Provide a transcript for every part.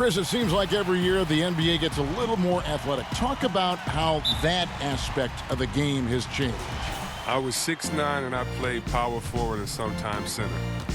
Chris, it seems like every year the NBA gets a little more athletic. Talk about how that aspect of the game has changed. I was 6'9" and I played power forward and sometimes center.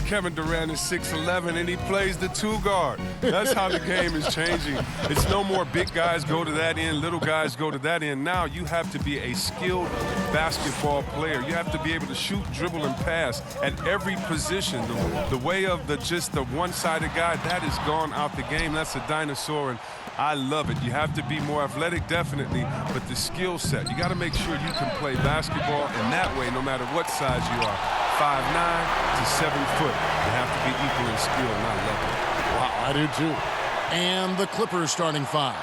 Kevin Durant is 6'11" and he plays the two guard. That's how the game is changing. It's no more big guys go to that end, little guys go to that end. Now you have to be a skilled basketball player. You have to be able to shoot, dribble, and pass at every position. The way of just the one-sided guy, that is gone out the game. That's a dinosaur, and I love it. You have to be more athletic, definitely, but the skill set, you got to make sure you can play basketball in that way, no matter what size you are, 5'9" to 7 foot. You have to be equal in skill, and I love it. Wow, I do too. And the Clippers starting five.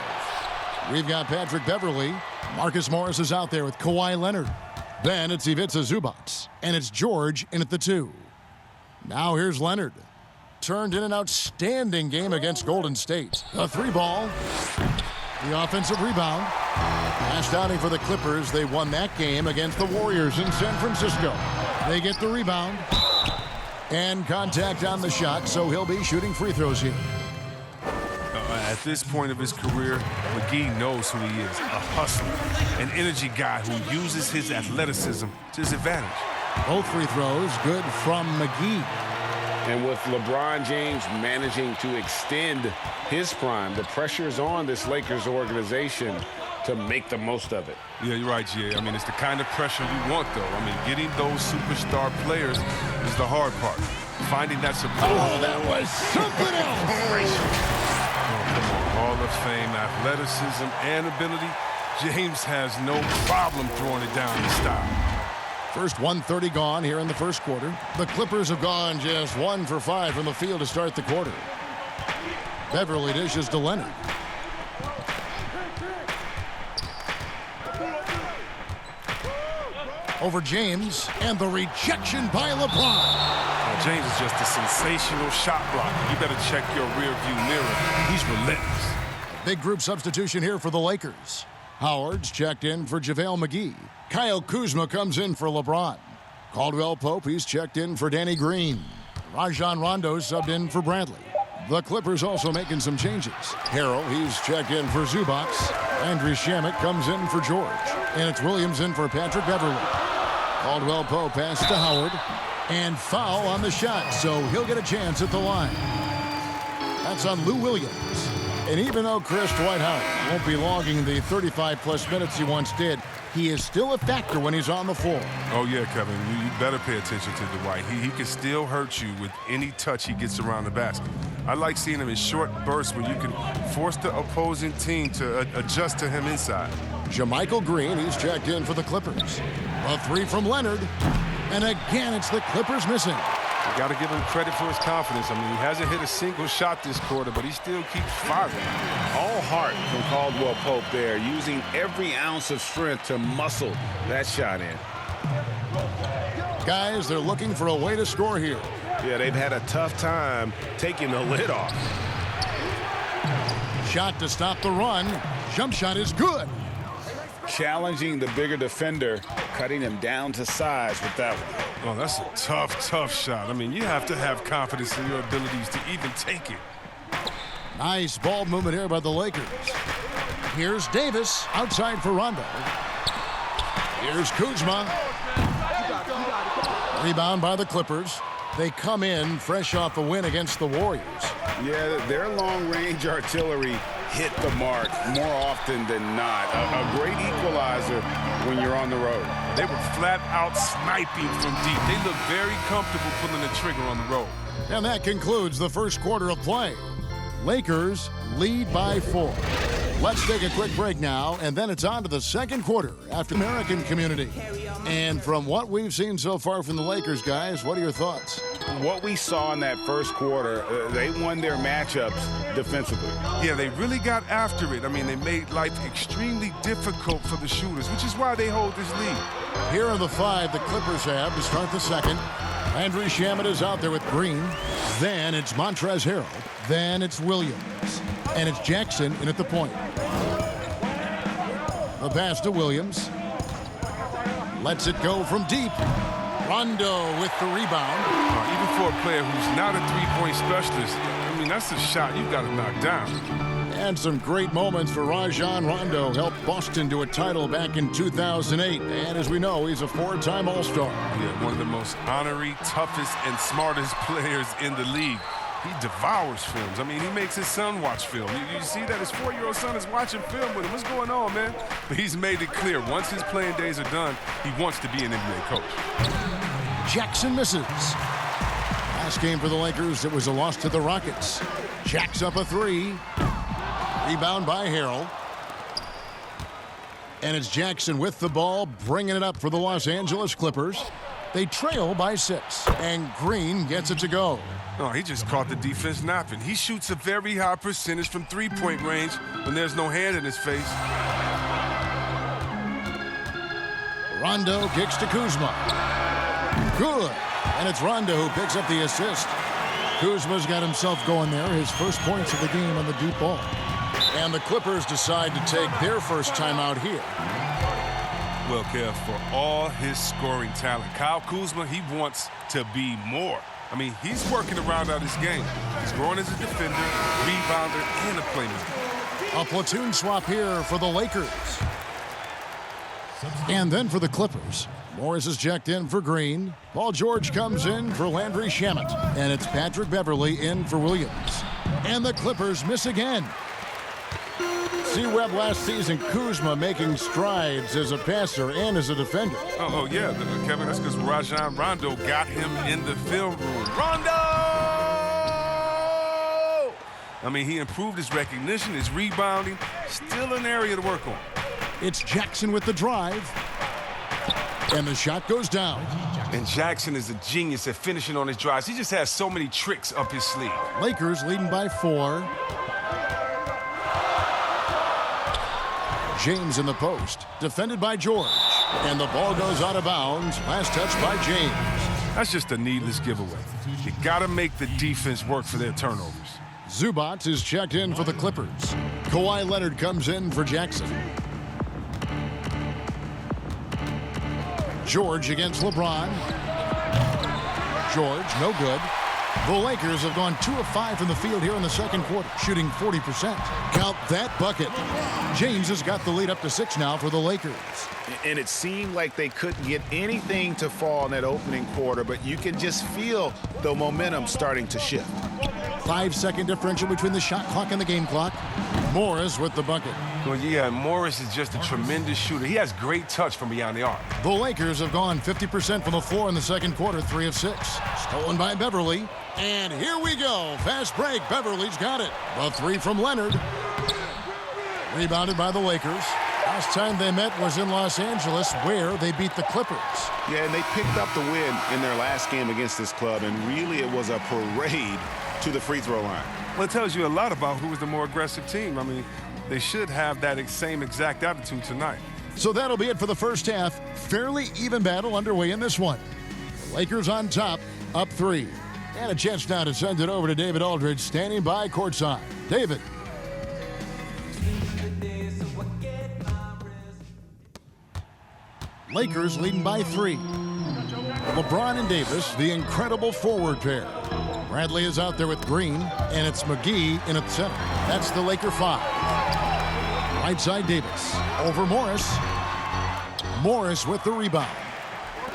We've got Patrick Beverley. Marcus Morris is out there with Kawhi Leonard. Then it's Ivica Zubac, and it's George in at the 2. Now here's Leonard. Turned in an outstanding game against Golden State. A 3-ball. The offensive rebound. Last outing for the Clippers. They won that game against the Warriors in San Francisco. They get the rebound. And contact on the shot, so he'll be shooting free throws here. At this point of his career, McGee knows who he is. A hustler, an energy guy who uses his athleticism to his advantage. Both free throws good from McGee. And with LeBron James managing to extend his prime, the pressure is on this Lakers organization to make the most of it. Yeah, you're right, Jay. I mean, it's the kind of pressure you want, though. I mean, getting those superstar players is the hard part. Finding that support. Oh, that was something else. Oh, come on. Hall of Fame, athleticism, and ability. James has no problem throwing it down in style. First 1:30 gone here in the first quarter. The Clippers have gone just 1 for 5 from the field to start the quarter. Beverly dishes to Leonard. Over James, and the rejection by LeBron. Now, James is just a sensational shot blocker. You better check your rearview mirror. He's relentless. Big group substitution here for the Lakers. Howard's checked in for JaVale McGee. Kyle Kuzma comes in for LeBron. Caldwell Pope, he's checked in for Danny Green. Rajon Rondo's subbed in for Bradley. The Clippers also making some changes. Harrell, he's checked in for Zubac. Andrew Shamet comes in for George. And it's Williams in for Patrick Beverley. Caldwell Pope passes to Howard. And foul on the shot, so he'll get a chance at the line. That's on Lou Williams. And even though Chris Dwight Howard won't be logging the 35-plus minutes he once did, he is still a factor when he's on the floor. Oh, yeah, Kevin. You better pay attention to Dwight. He can still hurt you with any touch he gets around the basket. I like seeing him in short bursts when you can force the opposing team to adjust to him inside. JaMychal Green, he's checked in for the Clippers. A 3 from Leonard. And again, it's the Clippers missing. You got to give him credit for his confidence. I mean, he hasn't hit a single shot this quarter, but he still keeps firing. All heart from Caldwell Pope there, using every ounce of strength to muscle that shot in. Guys, they're looking for a way to score here. Yeah, they've had a tough time taking the lid off. Shot to stop the run. Jump shot is good. Challenging the bigger defender, cutting him down to size with that one. Oh, that's a tough shot. I mean, you have to have confidence in your abilities to even take it. Nice ball movement here by the Lakers. Here's Davis outside for Rondo. Here's Kuzma. Rebound by the Clippers. They come in fresh off a win against the Warriors. Yeah, their long-range artillery hit the mark more often than not. A great equalizer when you're on the road. They were flat out sniping from deep. They look very comfortable pulling the trigger on the road. And that concludes the first quarter of play. Lakers lead by 4. Let's take a quick break now, and then it's on to the second quarter after American community. And from what we've seen so far from the Lakers, guys, what are your thoughts? What we saw in that first quarter, they won their matchups defensively. Yeah, they really got after it. I mean, they made life extremely difficult for the shooters, which is why they hold this lead. Here are the 5 the Clippers have to start the second. Andrew Shamet is out there with Green. Then it's Montrezl Harrell. Then it's Williams. And it's Jackson in at the point. The pass to Williams. Lets it go from deep. Rondo with the rebound. Even for a player who's not a three-point specialist, I mean, that's a shot you got to knock down. And some great moments for Rajon Rondo. Helped Boston to a title back in 2008. And as we know, he's a four-time All-Star. Yeah, one of the most honorary, toughest, and smartest players in the league. He devours films. I mean, he makes his son watch film. You see that his 4-year-old son is watching film with him. What's going on, man? But he's made it clear, once his playing days are done, he wants to be an NBA coach. Jackson misses. Last game for the Lakers, it was a loss to the Rockets. Jacks up a three. Rebound by Harrell. And it's Jackson with the ball, bringing it up for the Los Angeles Clippers. They trail by 6, and Green gets it to go. Oh, he just caught the defense napping. He shoots a very high percentage from three-point range when there's no hand in his face. Rondo kicks to Kuzma. Good. And it's Rondo who picks up the assist. Kuzma's got himself going there, his first points of the game on the deep ball. And the Clippers decide to take their first timeout here. Well, Kev, for all his scoring talent, Kyle Kuzma, he wants to be more. I mean, he's working to round out his game. He's growing as a defender, rebounder, and a playmaker. A platoon swap here for the Lakers. And then for the Clippers. Morris is checked in for Green. Paul George comes in for Landry Shamet. And it's Patrick Beverley in for Williams. And the Clippers miss again. See Webb last season, Kuzma making strides as a passer and as a defender. Oh yeah, Kevin, that's because Rajon Rondo got him in the film room. Rondo! I mean, he improved his recognition, his rebounding. Still an area to work on. It's Jackson with the drive. And the shot goes down. And Jackson is a genius at finishing on his drives. He just has so many tricks up his sleeve. Lakers leading by 4. James in the post, defended by George. And the ball goes out of bounds. Last touch by James. That's just a needless giveaway. You got to make the defense work for their turnovers. Zubac is checked in for the Clippers. Kawhi Leonard comes in for Jackson. George against LeBron. George, no good. The Lakers have gone 2 of 5 from the field here in the second quarter, shooting 40%. Count that bucket. James has got the lead up to 6 now for the Lakers. And it seemed like they couldn't get anything to fall in that opening quarter, but you can just feel the momentum starting to shift. 5-second differential between the shot clock and the game clock. Morris with the bucket. Well, yeah, Morris is just a tremendous shooter. He has great touch from beyond the arc. The Lakers have gone 50% from the floor in the second quarter, 3 of 6. Stolen by Beverley. And here we go. Fast break. Beverley's got it. The 3 from Leonard. Rebounded by the Lakers. Last time they met was in Los Angeles, where they beat the Clippers. Yeah, and they picked up the win in their last game against this club, and really it was a parade to the free throw line. Well, it tells you a lot about who was the more aggressive team. I mean, they should have that same exact attitude tonight. So that'll be it for the first half. Fairly even battle underway in this one. The Lakers on top, up 3. And a chance now to send it over to David Aldridge, standing by courtside. David. Lakers leading by 3. LeBron and Davis, the incredible forward pair. Bradley is out there with Green, and it's McGee in at the center. That's the Laker 5. Right side Davis. Over Morris. Morris with the rebound.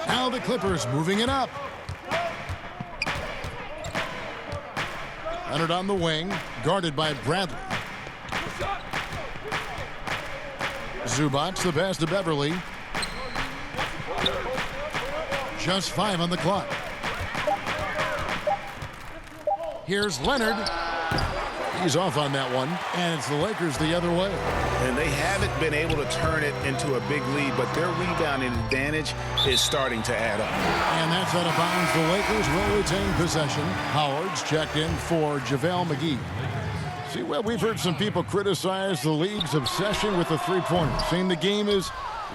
Now the Clippers moving it up. Leonard on the wing, guarded by Bradley. Zubac, the pass to Beverley. Just 5 on the clock. Here's Leonard. He's off on that one, and it's the Lakers the other way. And they haven't been able to turn it into a big lead, but their rebounding advantage is starting to add up. And that's out of bounds. The Lakers will retain possession. Howard's checked in for JaVale McGee. See, well, we've heard some people criticize the league's obsession with the three-pointer, saying the game is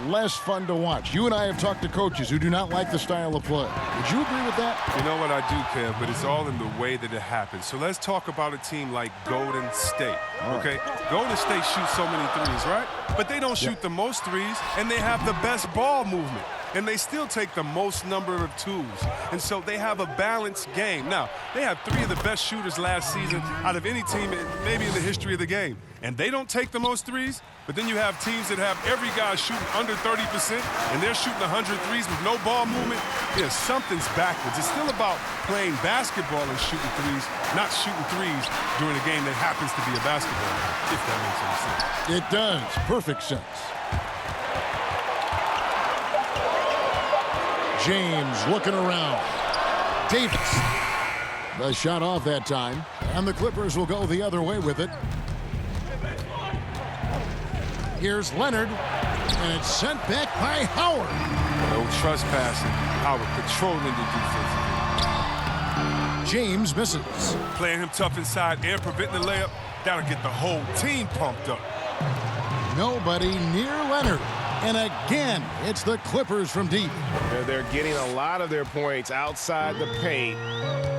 less fun to watch. You and I have talked to coaches who do not like the style of play. Would you agree with that? You know what, I do, Kev, but it's all in the way that it happens. So let's talk about a team like Golden State, okay? Golden State shoots so many threes, right? But they don't shoot the most threes, and they have the best ball movement. and they still take the most number of twos. And so they have a balanced game. Now, they have 3 of the best shooters last season out of any team, maybe in the history of the game. And they don't take the most threes, but then you have teams that have every guy shooting under 30%, and they're shooting 100 threes with no ball movement. Yeah, something's backwards. It's still about playing basketball and shooting threes, not shooting threes during a game that happens to be a basketball game, if that makes any sense. It does. Perfect sense. James looking around. Davis. The shot off that time, and the Clippers will go the other way with it. Here's Leonard, and it's sent back by Howard. No trespassing. Howard controlling the defense. James misses. Playing him tough inside and preventing the layup, that'll get the whole team pumped up. Nobody near Leonard. And again, it's the Clippers from deep. They're getting a lot of their points outside the paint.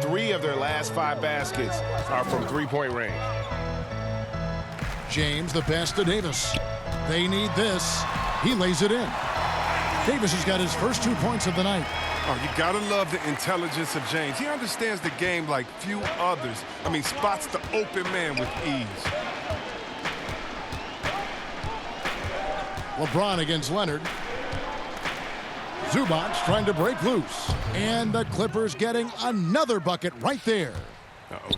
3 of their last 5 baskets are from three-point range. James, the pass to Davis. They need this. He lays it in. Davis has got his first 2 points of the night. Oh, you gotta love the intelligence of James. He understands the game like few others. I mean, spots the open man with ease. LeBron against Leonard. Zubac trying to break loose. And the Clippers getting another bucket right there.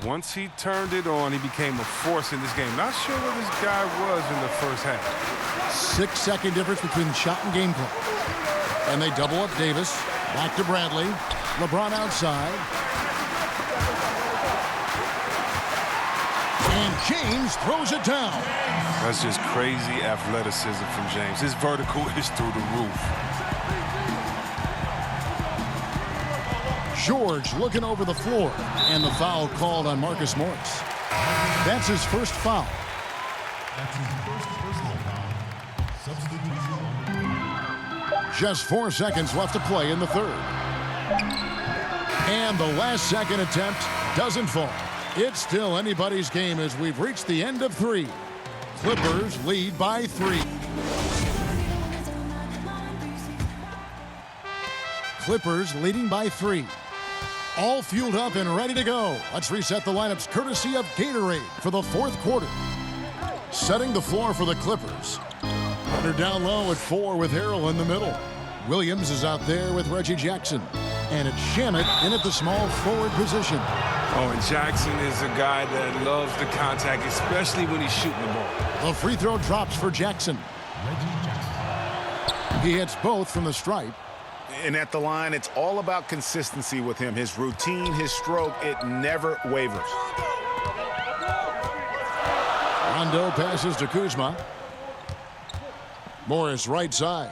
Once he turned it on, he became a force in this game. Not sure where this guy was in the first half. 6-second difference between shot and game clock. And they double up Davis. Back to Bradley. LeBron outside. And James throws it down. That's just crazy athleticism from James. His vertical is through the roof. George looking over the floor, and the foul called on Marcus Morris. That's his first foul. That's his first personal foul. Substitution. Just 4 seconds left to play in the third. And the last second attempt doesn't fall. It's still anybody's game as we've reached the end of 3. Clippers lead by 3. Clippers leading by 3. All fueled up and ready to go. Let's reset the lineups courtesy of Gatorade for the 4th quarter. Setting the floor for the Clippers. Leonard down low at 4 with Harrell in the middle. Williams is out there with Reggie Jackson. And it's Shamet in at the small forward position. Oh, and Jackson is a guy that loves the contact, especially when he's shooting the ball. The free throw drops for Jackson. He hits both from the stripe. And at the line, it's all about consistency with him. His routine, his stroke, it never wavers. Rondo passes to Kuzma. Morris right side.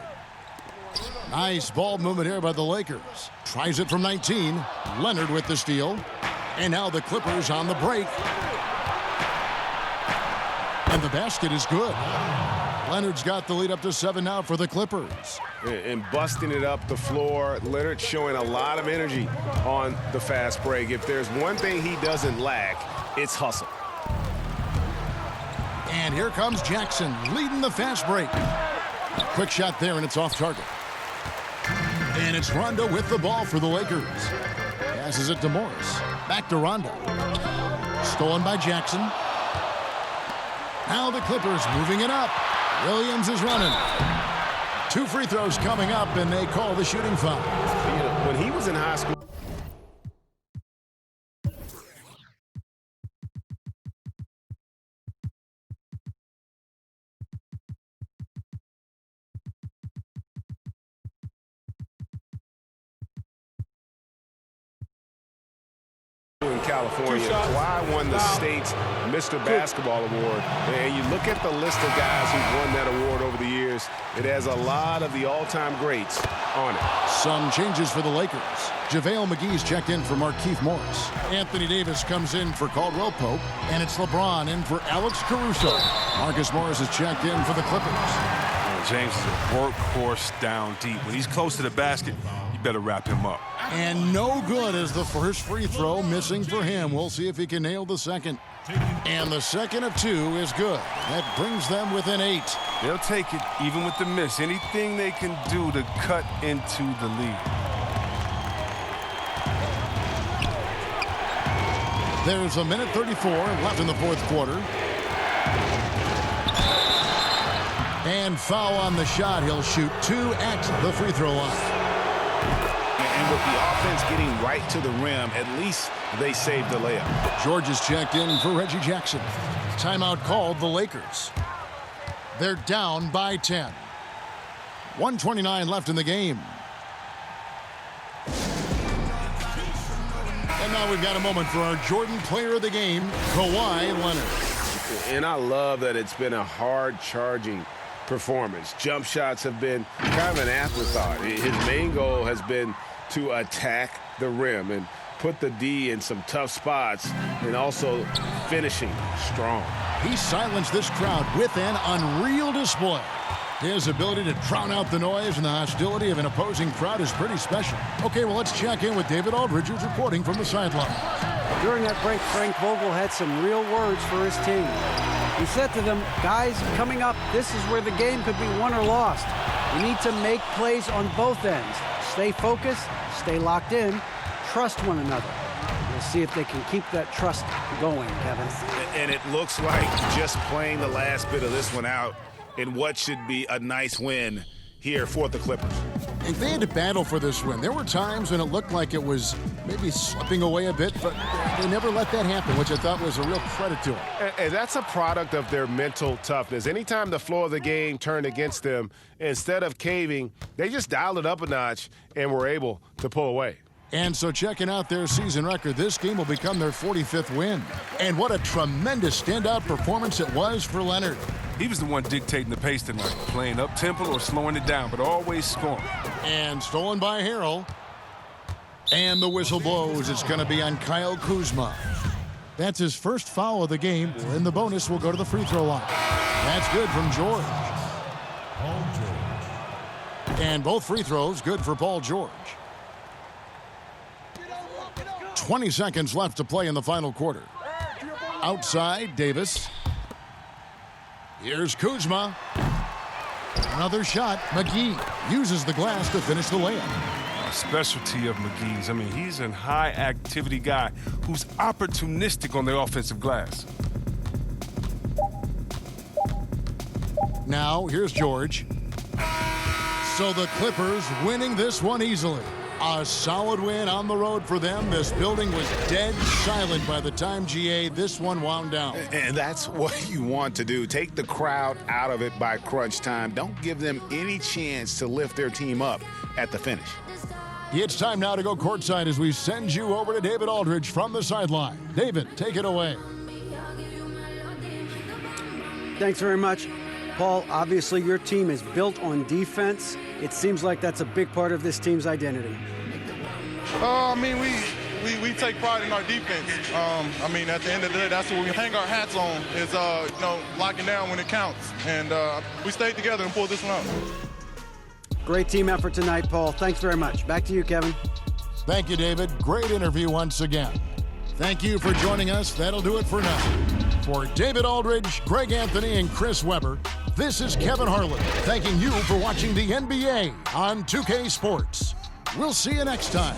Nice ball movement here by the Lakers. Tries it from 19. Leonard with the steal. And now the Clippers on the break. And the basket is good. Leonard's got the lead up to 7 now for the Clippers. And busting it up the floor. Leonard showing a lot of energy on the fast break. If there's one thing he doesn't lack, it's hustle. And here comes Jackson leading the fast break. Quick shot there, and it's off target. And it's Rondo with the ball for the Lakers. Passes it to Morris. Back to Rondo. Stolen by Jackson. Now the Clippers moving it up. Williams is running. 2 free throws coming up, and they call the shooting foul. You know, when he was in high school, in California, Kawhi won the state's Mr. Basketball Award. And you look at the list of guys who've won that award over the years, it has a lot of the all-time greats on it. Some changes for the Lakers. JaVale McGee's checked in for Markieff Morris. Anthony Davis comes in for Caldwell Pope. And it's LeBron in for Alex Caruso. Marcus Morris is checked in for the Clippers. James is a workhorse down deep. When he's close to the basket, you better wrap him up. And no good as the first free throw missing for him. We'll see if he can nail the second. And the second of 2 is good. That brings them within 8. They'll take it, even with the miss. Anything they can do to cut into the lead. There's a minute 34 left in the fourth quarter. And foul on the shot. He'll shoot 2 at the free throw line. And with the offense getting right to the rim, at least they saved the layup. George is checked in for Reggie Jackson. Timeout called the Lakers. They're down by 10. 1:29 left in the game. And now we've got a moment for our Jordan player of the game, Kawhi Leonard. And I love that it's been a hard-charging performance. Jump shots have been kind of an afterthought. His main goal has been to attack the rim and put the D in some tough spots and also finishing strong. He silenced this crowd with an unreal display. His ability to drown out the noise and the hostility of an opposing crowd is pretty special. Okay, well, let's check in with David Aldridge, who's reporting from the sideline. During that break, Frank Vogel had some real words for his team. He said to them, guys, coming up, this is where the game could be won or lost. We need to make plays on both ends. Stay focused, stay locked in, trust one another. We'll see if they can keep that trust going, Kevin. And it looks like just playing the last bit of this one out in what should be a nice win here for the Clippers. And they had to battle for this win. There were times when it looked like it was maybe slipping away a bit, but they never let that happen, which I thought was a real credit to them. And that's a product of their mental toughness. Anytime the flow of the game turned against them, instead of caving, they just dialed it up a notch and were able to pull away. And so checking out their season record, this game will become their 45th win. And what a tremendous standout performance it was for Leonard. He was the one dictating the pace tonight, playing up-tempo or slowing it down, but always scoring. And stolen by Harrell. And the whistle blows. It's going to be on Kyle Kuzma. That's his first foul of the game, and the bonus will go to the free throw line. That's good from George. Paul George. And both free throws good for Paul George. 20 seconds left to play in the final quarter. Outside, Davis. Here's Kuzma. Another shot. McGee uses the glass to finish the layup. Specialty of McGee's. I mean, he's a high-activity guy who's opportunistic on the offensive glass. Now, here's George. So the Clippers winning this one easily. A solid win on the road for them. This building was dead silent by the time, GA, this one wound down. And that's what you want to do. Take the crowd out of it by crunch time. Don't give them any chance to lift their team up at the finish. It's time now to go courtside as we send you over to David Aldridge from the sideline. David, take it away. Thanks very much. Paul, obviously your team is built on defense. It seems like that's a big part of this team's identity. I mean, we take pride in our defense. I mean, at the end of the day, that's what we hang our hats on is, locking down when it counts. And we stayed together and pulled this one out. Great team effort tonight, Paul. Thanks very much. Back to you, Kevin. Thank you, David. Great interview once again. Thank you for joining us. That'll do it for now. For David Aldridge, Greg Anthony, and Chris Webber, this is Kevin Harlan thanking you for watching the NBA on 2K Sports. We'll see you next time.